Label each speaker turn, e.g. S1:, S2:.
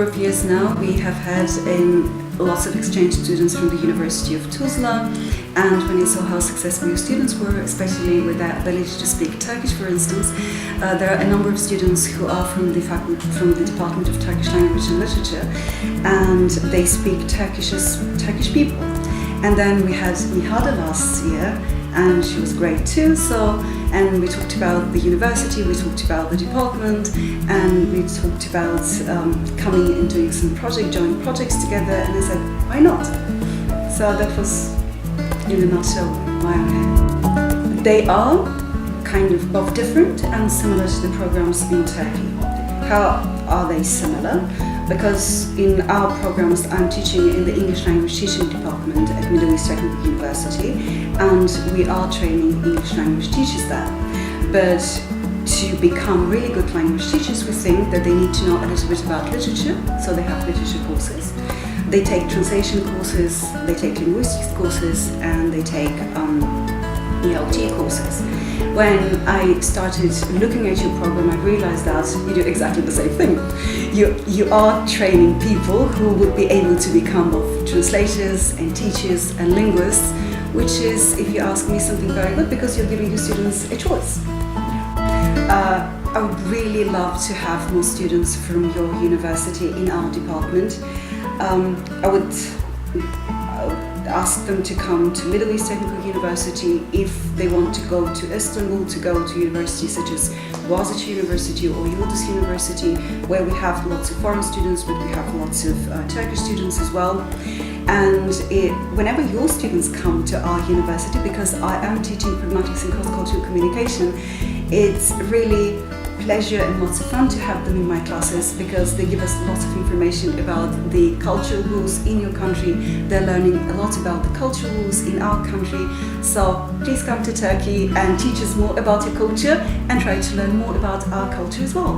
S1: number of years now, we have had lots of exchange students from the University of Tuzli, and when I saw how successful your students were, especially with their ability to speak Turkish, for instance, there are a number of students who are from the Department of Turkish Language and Literature, and they speak Turkish as Turkish people. And then we had Nihada last year, and she was great too. And we talked about the university, we talked about the department, and we talked about coming and doing some joint projects together. And I said, why not? So that was, in a nutshell, why I'm here. They are kind of both different and similar to the programs in Turkey. How are they similar? Because in our programs, I'm teaching in the English language teaching department at Middle East Technical University, and we are training English language teachers there. But to become really good language teachers, we think that they need to know a little bit about literature, so they have literature courses. They take translation courses, they take linguistics courses, and they take ELT courses. When I started looking at your program, I realized that you do exactly the same thing. You are training people who would be able to become both translators and teachers and linguists, which is, if you ask me, something very good because you're giving your students a choice. I would really love to have more students from your university in our department. I would ask them to come to Middle East Technical University if they want to go to Istanbul, to go to universities such as Boğaziçi University or Yıldız University, where we have lots of foreign students, but we have lots of Turkish students as well. And whenever your students come to our university, because I am teaching pragmatics and cross-cultural communication, it's really pleasure and lots of fun to have them in my classes because they give us lots of information about the cultural rules in your country. They're learning a lot about the cultural rules in our country. So please come to Turkey and teach us more about your culture and try to learn more about our culture as well.